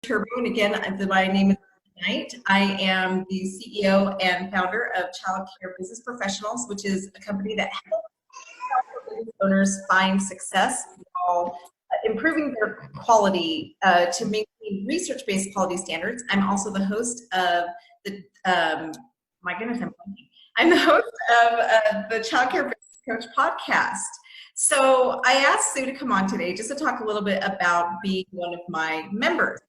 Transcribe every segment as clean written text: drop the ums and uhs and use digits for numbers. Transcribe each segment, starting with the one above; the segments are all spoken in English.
Turbo, and again, my name is Knight. I am the CEO and founder of Childcare Business Professionals, which is a company that helps business owners find success while improving their quality to maintain research-based quality standards. I'm also the host of the, my goodness, I'm the host of the Childcare Business Coach podcast. So I asked Sue to come on today just to talk a little bit about being one of my members.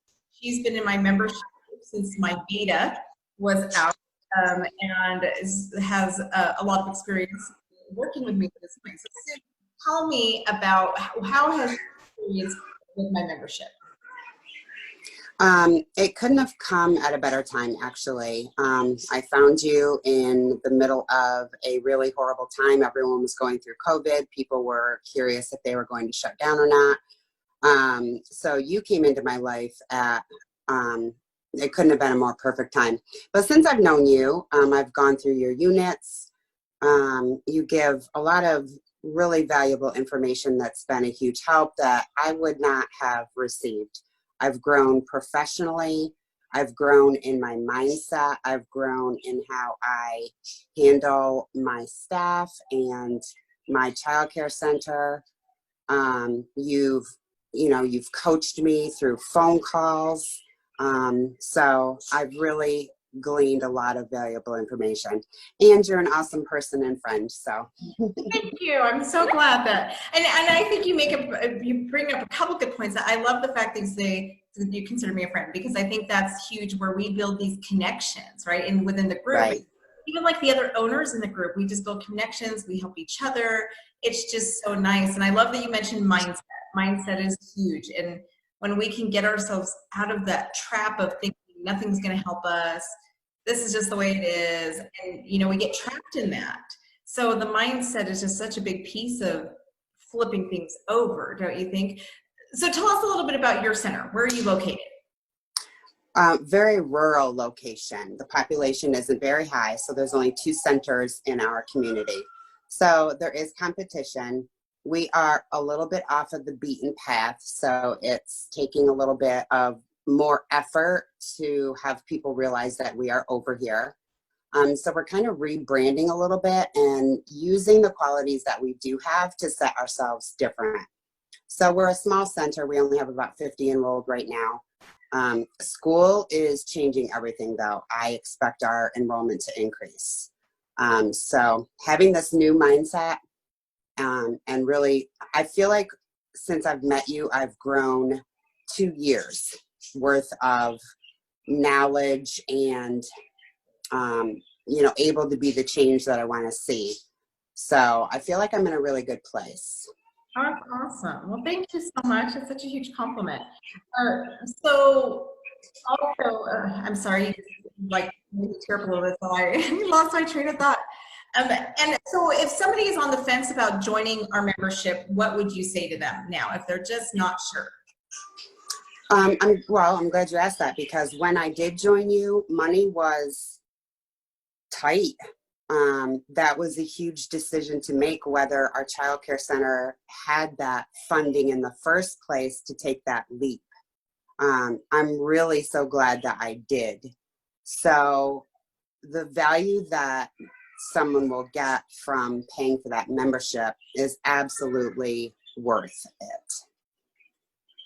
She's been in my membership since my beta was out and has a lot of experience working with me at this point. So Sue, tell me about how has your experience with my membership? It couldn't have come at a better time, actually. I found you in the middle of a really horrible time. Everyone was going through COVID. People were curious if they were going to shut down or not. So you came into my life at, it couldn't have been a more perfect time. But since I've known you, I've gone through your units. You give a lot of really valuable information that's been a huge help that I would not have received. I've grown professionally. I've grown in my mindset. I've grown in how I handle my staff and my childcare center. You've coached me through phone calls. So I've really gleaned a lot of valuable information, and you're an awesome person and friend. So thank you. I'm so glad that, and I think you bring up a couple good points. I love the fact that you say you consider me a friend, because I think that's huge, where we build these connections, right? And within the group, right. Even like the other owners in the group, we just build connections. We help each other. It's just so nice. And I love that you mentioned mindset. Mindset is huge. And when we can get ourselves out of that trap of thinking nothing's going to help us, this is just the way it is, and we get trapped in that. So the mindset is just such a big piece of flipping things over, don't you think? So tell us a little bit about your center. Where are you located? Very rural location. The population isn't very high, so there's only 2 centers in our community. So there is competition. We are a little bit off of the beaten path, so it's taking a little bit of more effort to have people realize that we are over here. So we're kind of rebranding a little bit and using the qualities that we do have to set ourselves different. So we're a small center. We only have about 50 enrolled right now. School is changing everything, though. I expect our enrollment to increase. So having this new mindset, and really, I feel like since I've met you, I've grown 2 years worth of knowledge and, able to be the change that I want to see. So I feel like I'm in a really good place. That's awesome. Well, thank you so much. It's such a huge compliment. So also, I'm sorry, like, terrible with this, so I lost my train of thought. And so if somebody is on the fence about joining our membership, what would you say to them now if they're just not sure? I'm glad you asked that, because when I did join you, money was tight. That was a huge decision to make, whether our child care center had that funding in the first place to take that leap. I'm really so glad that I did. So the value that someone will get from paying for that membership is absolutely worth it.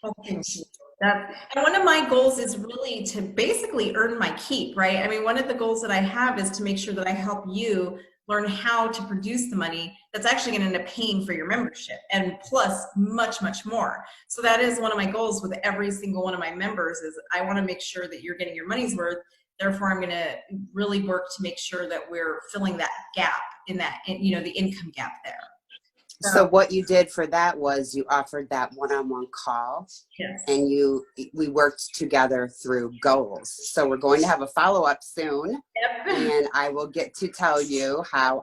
Well, thank you. And one of my goals is really to basically earn my keep, right? I mean, one of the goals that I have is to make sure that I help you learn how to produce the money that's actually going to end up paying for your membership, and plus much, much more. So that is one of my goals with every single one of my members, is I want to make sure that you're getting your money's worth. Therefore, I'm going to really work to make sure that we're filling that gap in that, the income gap there. So what you did for that was you offered that one-on-one call. Yes. And we worked together through goals. So we're going to have a follow-up soon. Yep. And I will get to tell you how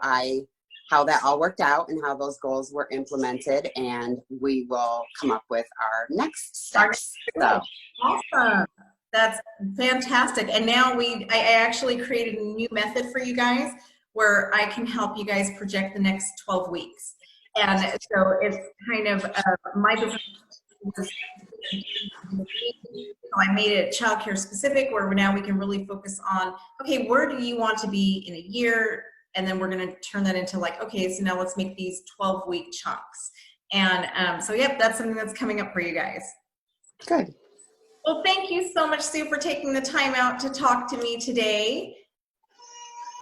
that all worked out and how those goals were implemented, and we will come up with our next steps. So awesome. That's fantastic. And now I actually created a new method for you guys where I can help you guys project the next 12 weeks. And so it's kind of my business So I made it childcare specific, where now we can really focus on, okay, where do you want to be in a year? And then we're going to turn that into like, okay, so now let's make these 12-week chunks. And so, yep, that's something that's coming up for you guys. Good. Well, thank you so much, Sue, for taking the time out to talk to me today.